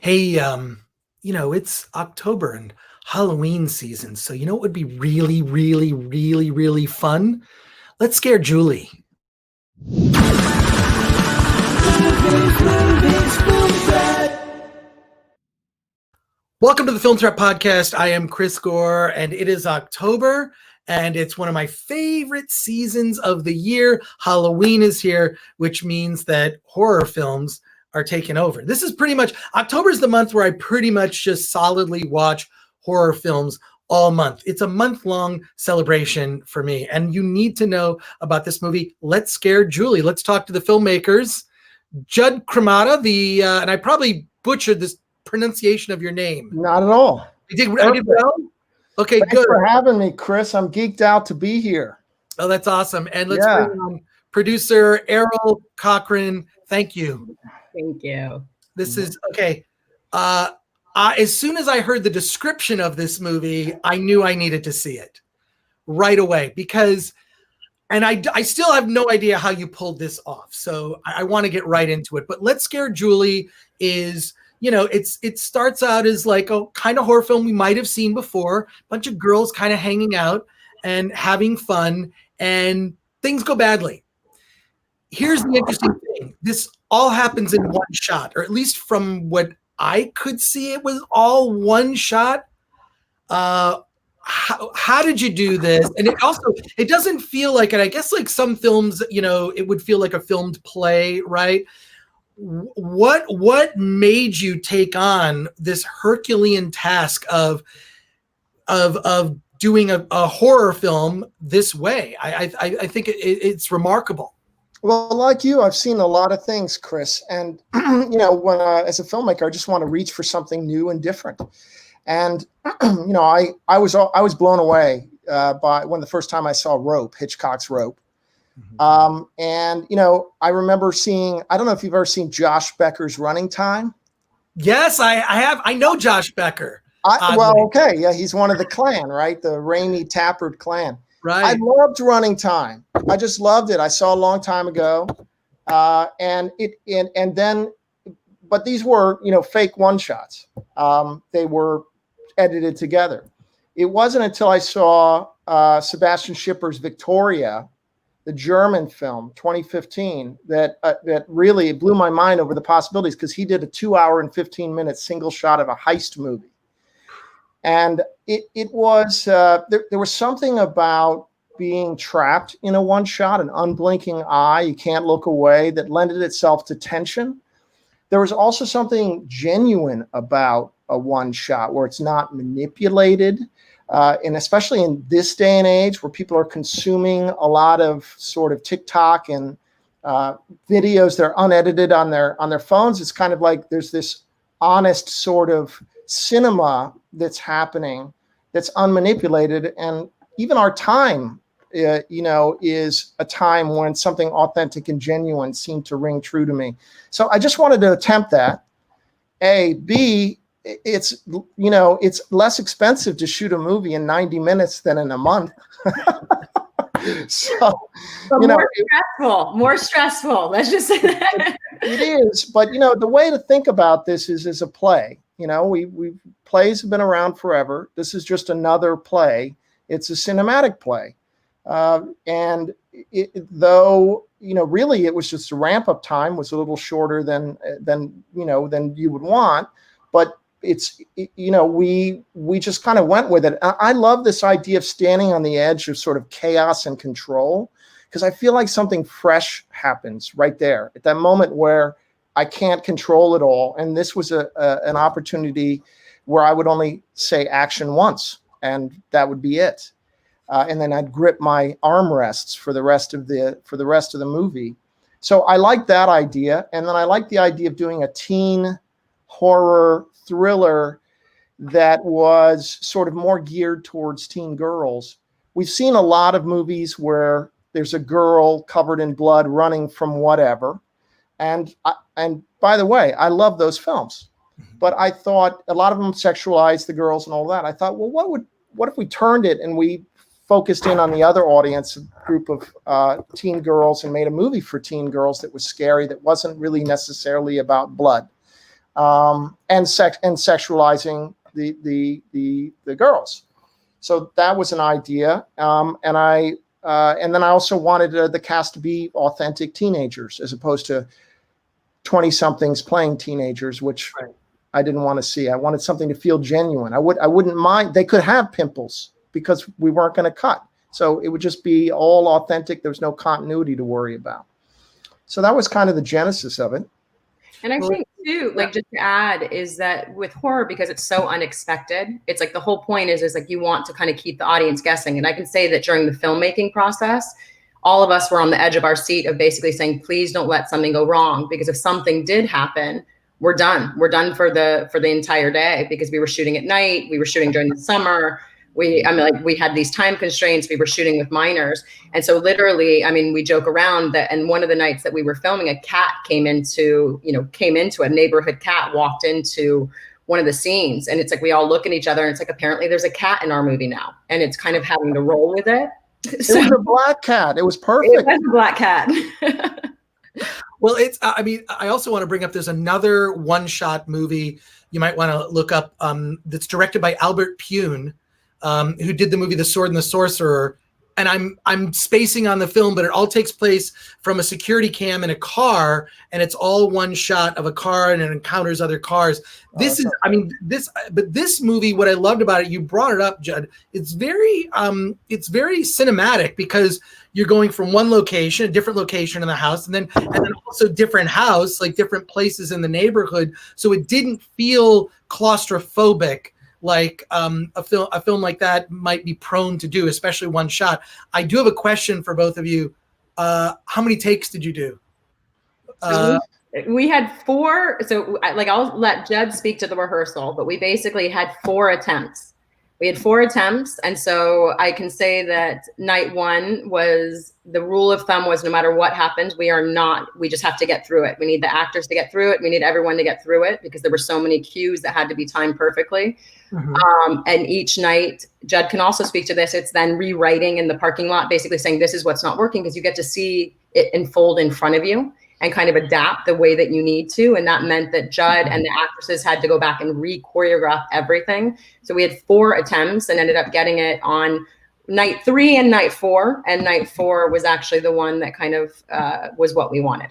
Hey, it's October and Halloween season. So, you know what would be really, really, really, really fun? Let's scare Julie. Welcome to the Film Threat Podcast. I am Chris Gore, and it is October, and it's one of my favorite seasons of the year. Halloween is here, which means that horror films are taking over. This is pretty much, October is the month where I pretty much just solidly watch horror films all month. It's a month-long celebration for me, and you need to know about this movie, Let's Scare Julie. Let's talk to the filmmakers. Jud Cremata, and I probably butchered this pronunciation of your name. Not at all. I did well? Okay, Thanks good. for having me, Chris. I'm geeked out to be here. Oh, that's awesome. And let's bring on producer Eryl Cochran. Thank you. Thank you. This is, okay. As soon as I heard the description of this movie, I knew I needed to see it right away because, and I still have no idea how you pulled this off. So I want to get right into it. But Let's Scare Julie is, it starts out as like a kind of horror film we might have seen before. A bunch of girls kind of hanging out and having fun, and things go badly. Here's the interesting thing. This all happens in one shot, or at least from what I could see, it was all one shot. How did you do this? And it doesn't feel like it. I guess like some films, it would feel like a filmed play, right? What made you take on this Herculean task of doing a horror film this way? I think it's remarkable. Well, like you, I've seen a lot of things, Chris. And, when as a filmmaker, I just want to reach for something new and different. And, I was blown away by the first time I saw Hitchcock's Rope. Mm-hmm. I remember seeing, I don't know if you've ever seen Josh Becker's Running Time. Yes, I have. I know Josh Becker. Okay. Yeah. He's one of the clan, right? The Rainey Tappert clan. Right. I loved Running Time. I just loved it. I saw a long time ago. But these were, fake one shots. They were edited together. It wasn't until I saw Sebastian Schipper's Victoria, the German film, 2015, that really blew my mind over the possibilities, because he did a 2-hour and 15-minute single shot of a heist movie. And it was, there was something about being trapped in a one shot, an unblinking eye, you can't look away, that lended itself to tension. There was also something genuine about a one shot where it's not manipulated. And especially in this day and age where people are consuming a lot of sort of TikTok and videos that are unedited on their phones, it's kind of like there's this honest sort of cinema that's happening that's unmanipulated. And even our time, is a time when something authentic and genuine seemed to ring true to me. So I just wanted to attempt that. A, B, it's less expensive to shoot a movie in 90 minutes than in a month. More stressful. Let's just say that. It is, but the way to think about this is as a play. Plays have been around forever. This is just another play. It's a cinematic play. And really it was just a ramp up time was a little shorter than you would want, but we just kind of went with it. I love this idea of standing on the edge of sort of chaos and control, because I feel like something fresh happens right there at that moment where I can't control it all. And this was an opportunity where I would only say action once, and that would be it. And then I'd grip my armrests for the rest of the movie. So I like that idea. And then I like the idea of doing a teen horror thriller that was sort of more geared towards teen girls. We've seen a lot of movies where there's a girl covered in blood running from whatever. And by the way, I love those films, but I thought a lot of them sexualized the girls and all that. I thought, well, what if we turned it and we focused in on the other audience, a group of teen girls, and made a movie for teen girls that was scary, that wasn't really necessarily about blood. and sexualizing the girls. So that was an idea, and then I also wanted the cast to be authentic teenagers as opposed to 20-somethings playing teenagers, which Right. I didn't want to see. I wanted something to feel genuine. I wouldn't mind. They could have pimples because we weren't going to cut. So it would just be all authentic. There was no continuity to worry about. So that was kind of the genesis of it. And I think too, like just to add, is that with horror, because it's so unexpected, it's like the whole point is like you want to kind of keep the audience guessing. And I can say that during the filmmaking process, all of us were on the edge of our seat of basically saying, please don't let something go wrong, because if something did happen, we're done. We're done for the entire day, because we were shooting at night, we were shooting during the summer. We had these time constraints. We were shooting with minors. And so literally, I mean, we joke around that, and one of the nights that we were filming, a cat came into a neighborhood cat walked into one of the scenes. And it's like, we all look at each other and it's like, apparently there's a cat in our movie now. And it's kind of having to roll with it. It was a black cat. It was perfect. It was a black cat. Well, I also want to bring up, there's another one-shot movie you might want to look up that's directed by Albert Pune, who did the movie The Sword and the Sorcerer. And I'm spacing on the film, but it all takes place from a security cam in a car, and it's all one shot of a car, and it encounters other cars. This movie, what I loved about it, you brought it up, Jud. It's very cinematic, because you're going from one location, a different location in the house, and then also different house, like different places in the neighborhood. So it didn't feel claustrophobic like a film like that might be prone to do, especially one shot. I do have a question for both of you. How many takes did you do? We had 4. So I'll let Jud speak to the rehearsal, but we basically had 4 attempts. We had 4 attempts. And so I can say that night 1 was, the rule of thumb was, no matter what happens, we just have to get through it. We need the actors to get through it. We need everyone to get through it, because there were so many cues that had to be timed perfectly. Mm-hmm. And each night, Jud can also speak to this, it's then rewriting in the parking lot, basically saying, this is what's not working, because you get to see it unfold in front of you and kind of adapt the way that you need to. And that meant that Jud and the actresses had to go back and re-choreograph everything. So we had 4 attempts and ended up getting it on night 3 and night 4. And night 4 was actually the one that kind of was what we wanted.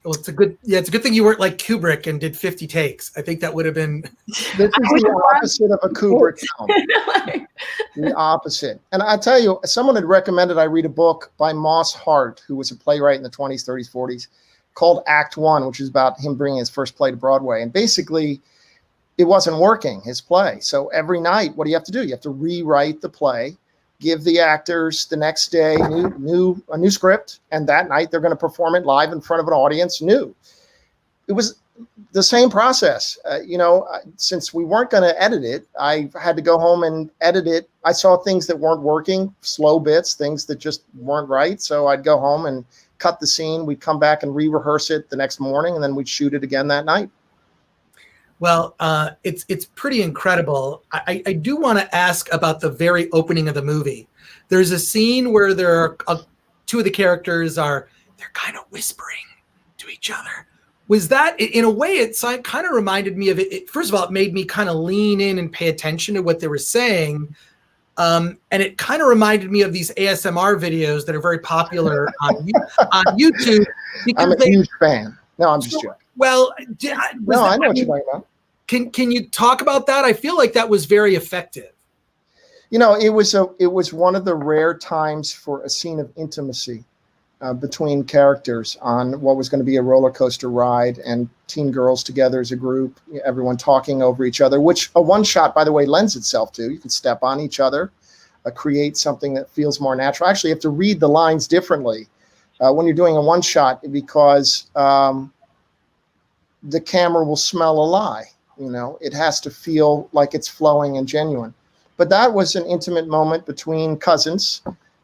Well, it's a good thing you weren't like Kubrick and did 50 takes. I think that would have been. This is the opposite of a Kubrick film. The opposite. And I tell you, someone had recommended I read a book by Moss Hart, who was a playwright in the 20s, 30s, 40s, called Act One, which is about him bringing his first play to Broadway. And basically, it wasn't working, his play. So every night, what do you have to do? You have to rewrite the play, give the actors the next day a new script, and that night they're going to perform it live in front of an audience new. It was the same process. Since we weren't going to edit it, I had to go home and edit it. I saw things that weren't working, slow bits, things that just weren't right. So I'd go home and cut the scene. We'd come back and re-rehearse it the next morning, and then we'd shoot it again that night. Well, it's pretty incredible. I do want to ask about the very opening of the movie. There's a scene where there are 2 of the characters they're kind of whispering to each other. Was that, in a way, it kind of reminded me of it. First of all, it made me kind of lean in and pay attention to what they were saying. And it kind of reminded me of these ASMR videos that are very popular on YouTube. I'm a huge fan. No, I'm just joking. Well, I know what you're talking about. Can you talk about that? I feel like that was very effective. It was one of the rare times for a scene of intimacy between characters on what was going to be a roller coaster ride, and teen girls together as a group, everyone talking over each other, which a one shot, by the way, lends itself to. You can step on each other, create something that feels more natural. Actually, you have to read the lines differently when you're doing a one shot, because the camera will smell a lie. It has to feel like it's flowing and genuine. But that was an intimate moment between cousins,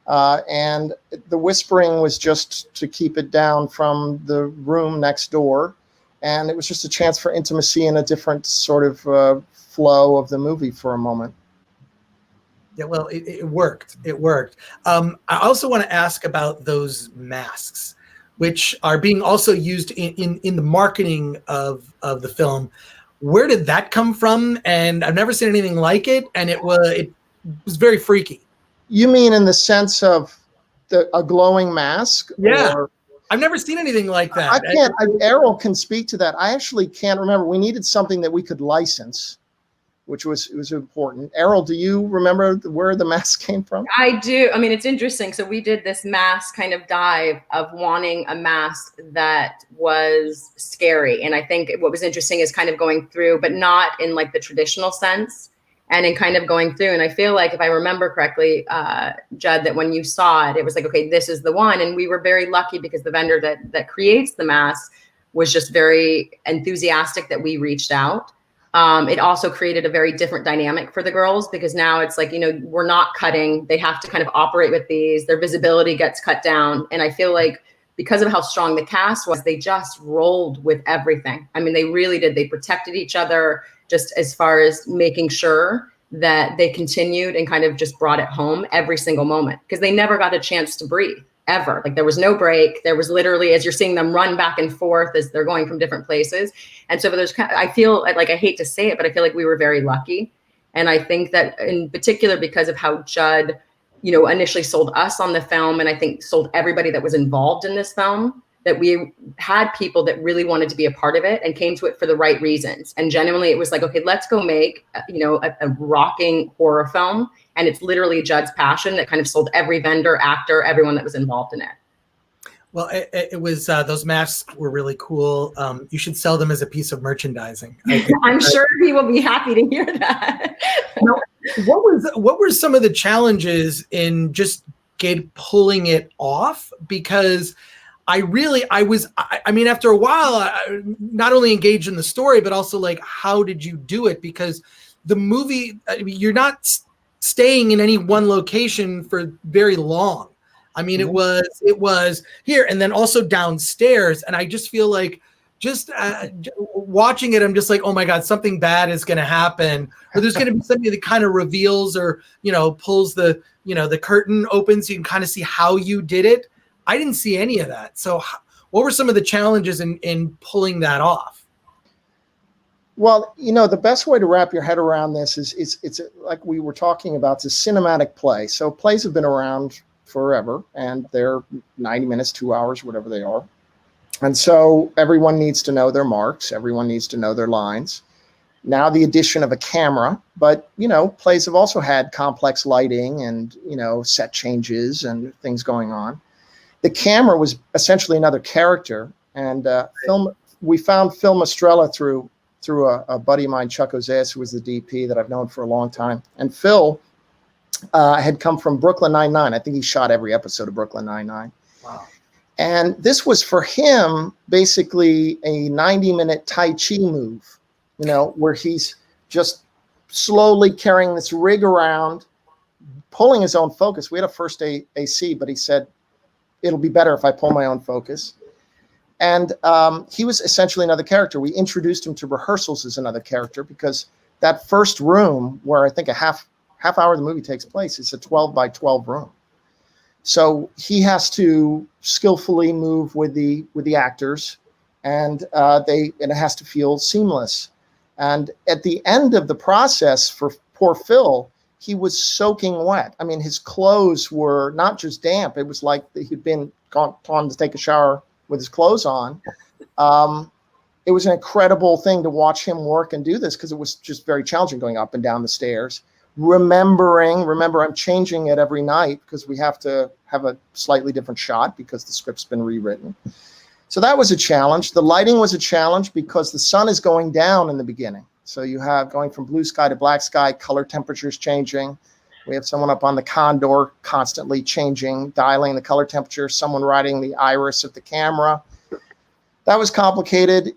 and the whispering was just to keep it down from the room next door. And it was just a chance for intimacy and a different sort of flow of the movie for a moment. Yeah, well, it worked. It worked. I also want to ask about those masks. which are being also used in the marketing of the film. Where did that come from? And I've never seen anything like it, and it was very freaky. You mean in the sense of a glowing mask? Yeah. Or I've never seen anything like that. I can't. Eryl can speak to that. I actually can't remember. We needed something that we could license, which was important. Eryl, do you remember where the mask came from? I do. I mean, it's interesting. So we did this mask kind of dive of wanting a mask that was scary. And I think what was interesting is kind of going through, but not in like the traditional sense, and in kind of going through. And I feel like, if I remember correctly, Jud, that when you saw it, it was like, okay, this is the one. And we were very lucky because the vendor that creates the mask was just very enthusiastic that we reached out. It also created a very different dynamic for the girls, because now it's like, we're not cutting. They have to kind of operate with these. Their visibility gets cut down. And I feel like because of how strong the cast was, they just rolled with everything. I mean, they really did. They protected each other, just as far as making sure that they continued and kind of just brought it home every single moment, because they never got a chance to breathe. Ever. Like, there was no break. There was literally, as you're seeing them run back and forth as they're going from different places. And so I feel like, I hate to say it, but I feel like we were very lucky. And I think that in particular, because of how Jud, initially sold us on the film, and I think sold everybody that was involved in this film, that we had people that really wanted to be a part of it and came to it for the right reasons. And genuinely, it was like, okay, let's go make, a rocking horror film. And it's literally Jud's passion that kind of sold every vendor, actor, everyone that was involved in it. Well, it was, those masks were really cool. You should sell them as a piece of merchandising. I'm sure he will be happy to hear that. What were some of the challenges in just pulling it off? Because I mean, after a while, I not only engaged in the story, but also like, how did you do it? Because the movie, you're not staying in any one location for very long. I mean, it was here and then also downstairs. And I just feel like watching it, I'm just like, oh my God, something bad is going to happen. Or there's going to be something that kind of reveals or, pulls the curtain open so you can kind of see how you did it. I didn't see any of that. So what were some of the challenges in pulling that off? Well, the best way to wrap your head around this is it's like we were talking about, it's a cinematic play. So plays have been around forever, and they're 90 minutes, 2 hours, whatever they are. And so everyone needs to know their marks. Everyone needs to know their lines. Now the addition of a camera, but, plays have also had complex lighting and, set changes and things going on. The camera was essentially another character, and we found Phil Mastrella through a buddy of mine, Chuck Ozeas, who was the DP that I've known for a long time. And Phil had come from Brooklyn Nine-Nine. I think he shot every episode of Brooklyn Nine-Nine. Wow. And this was for him basically a 90-minute Tai Chi move, where he's just slowly carrying this rig around, pulling his own focus. We had a first AC, but he said, it'll be better if I pull my own focus. And he was essentially another character. We introduced him to rehearsals as another character, because that first room, where I think a half hour of the movie takes place, it's a 12 by 12 room. So he has to skillfully move with the actors, and it has to feel seamless. And at the end of the process, for poor Phil, he was soaking wet. I mean, his clothes were not just damp. It was like he'd gone to take a shower with his clothes on. It was an incredible thing to watch him work and do this, because it was just very challenging going up and down the stairs. Remember, I'm changing it every night because we have to have a slightly different shot because the script's been rewritten. So that was a challenge. The lighting was a challenge because the sun is going down in the beginning. So you have going from blue sky to black sky, color temperatures changing. We have someone up on the condor constantly changing, dialing the color temperature, someone riding the iris of the camera. That was complicated.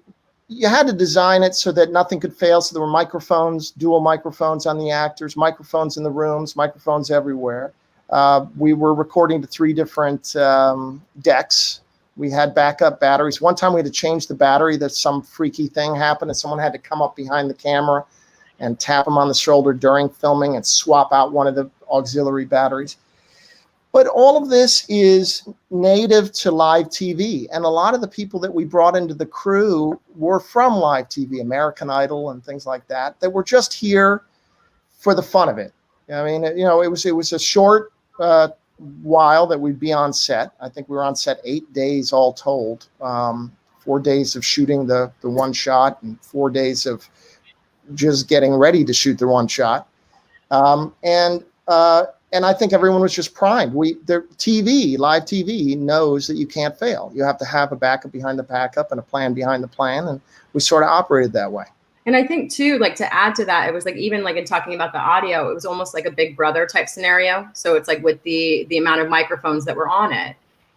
You had to design it so that nothing could fail. So there were microphones, dual microphones on the actors, microphones in the rooms, microphones everywhere. We were recording to 3 different decks. We had backup batteries. One time we had to change the battery, that some freaky thing happened and someone had to come up behind the camera and tap him on the shoulder during filming and swap out one of the auxiliary batteries. But all of this is native to live TV. And a lot of the people that we brought into the crew were from live TV, American Idol and things like that, that were just here for the fun of it. I mean, you know, it was a short while that we'd be on set. I think we were on set 8 days all told. 4 days of shooting the one shot and 4 days of just getting ready to shoot the one shot. And I think everyone was just primed. Live TV knows that you can't fail. You have to have a backup behind the backup and a plan behind the plan. And we sort of operated that way. And I think too, like to add to that, it was like, even like in talking about the audio, it was almost like a Big Brother type scenario. So it's like with the amount of microphones that were on it.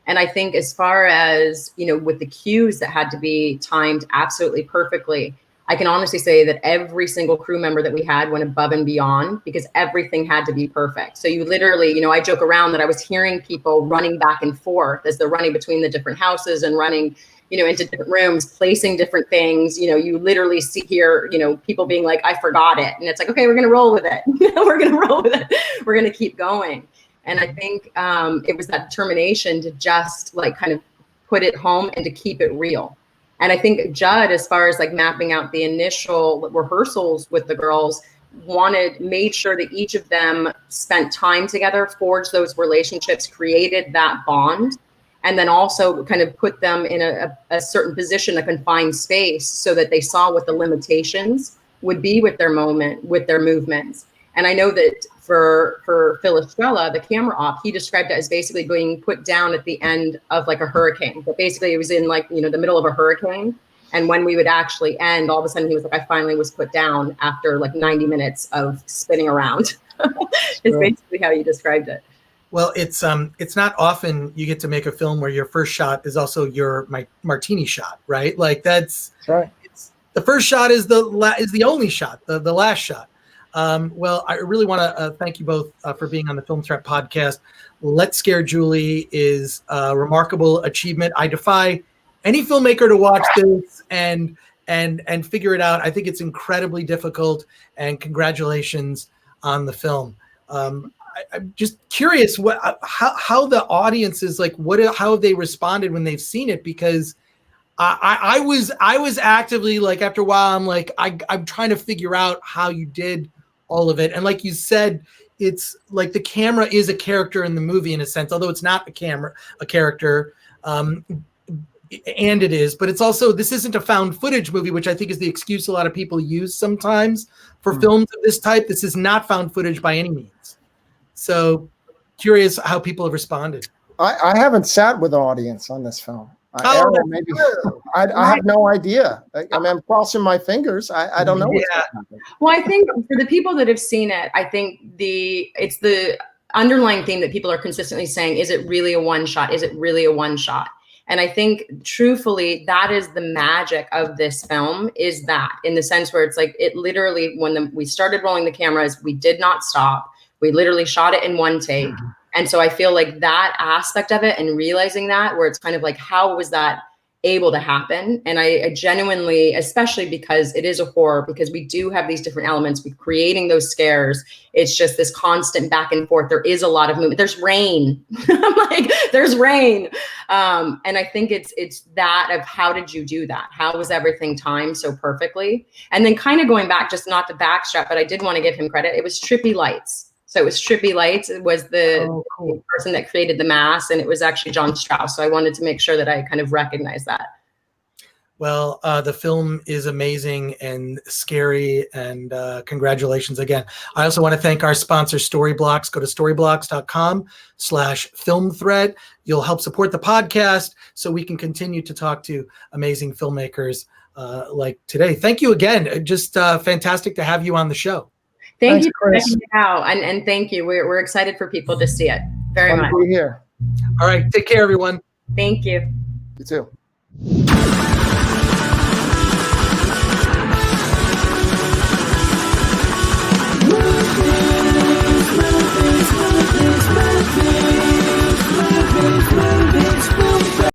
And I think as far as, you know, with the cues that had to be timed absolutely perfectly, I can honestly say that every single crew member that we had went above and beyond because everything had to be perfect. So you literally, you know, I joke around that I was hearing people running back and forth as they're running between the different houses and running, you know, into different rooms, placing different things. You know, you literally hear, you know, people being like, I forgot it. And it's like, okay, we're going to roll with it. We're going to roll with it. We're going to keep going. And I think it was that determination to just like kind of put it home and to keep it real. And I think Jud, as far as like mapping out the initial rehearsals with the girls, made sure that each of them spent time together, forged those relationships, created that bond, and then also kind of put them in a certain position, a confined space, so that they saw what the limitations would be with their movements. And I know that for Philostrella, the camera op, he described it as basically being put down at the end of like a hurricane. But basically it was in like, you know, the middle of a hurricane. And when we would actually end, all of a sudden he was like, I finally was put down after like 90 minutes of spinning around. It's basically how he described it. Well, it's not often you get to make a film where your first shot is also your martini shot, right? Like that's right. The first shot is the only shot, the last shot. Well, I really want to thank you both for being on the Film Threat podcast. Let's Scare Julie is a remarkable achievement. I defy any filmmaker to watch this and figure it out. I think it's incredibly difficult, and congratulations on the film. I'm just curious how the audience is like. How have they responded when they've seen it? Because I was actively like, after a while, I'm like, I'm trying to figure out how you did all of it. And like you said, it's like the camera is a character in the movie in a sense, although it's not a character. And it is, but it's also, this isn't a found footage movie, which I think is the excuse a lot of people use sometimes for films of this type. This is not found footage by any means. So curious how people have responded. I haven't sat with an audience on this film. Eryl, maybe I have no idea. I mean, I'm crossing my fingers. I don't know what's going to happen. Well, I think for the people that have seen it, I think it's the underlying theme that people are consistently saying, is it really a one shot? Is it really a one shot? And I think truthfully, that is the magic of this film, is that in the sense where it's like, it literally, when we started rolling the cameras, we did not stop. We literally shot it in one take. And so I feel like that aspect of it and realizing that, where it's kind of like, how was that able to happen? And I genuinely, especially because it is a horror, because we do have these different elements, we're creating those scares. It's just this constant back and forth. There is a lot of movement. There's rain. I'm like, there's rain. And I think it's that of, how did you do that? How was everything timed so perfectly? And then kind of going back, just not to backstrap, but I did want to give him credit. It was Trippy Lights. So it was Trippy Lights. It was the person that created the mask, and it was actually John Strauss. So I wanted to make sure that I kind of recognized that. Well, the film is amazing and scary, and congratulations again. I also want to thank our sponsor, Storyblocks. Go to storyblocks.com/filmthreat. You'll help support the podcast so we can continue to talk to amazing filmmakers like today. Thank you again. Just fantastic to have you on the show. Thank you for checking it out, and thank you. We're excited for people to see it very much. Be here. All right, take care, everyone. Thank you. You too.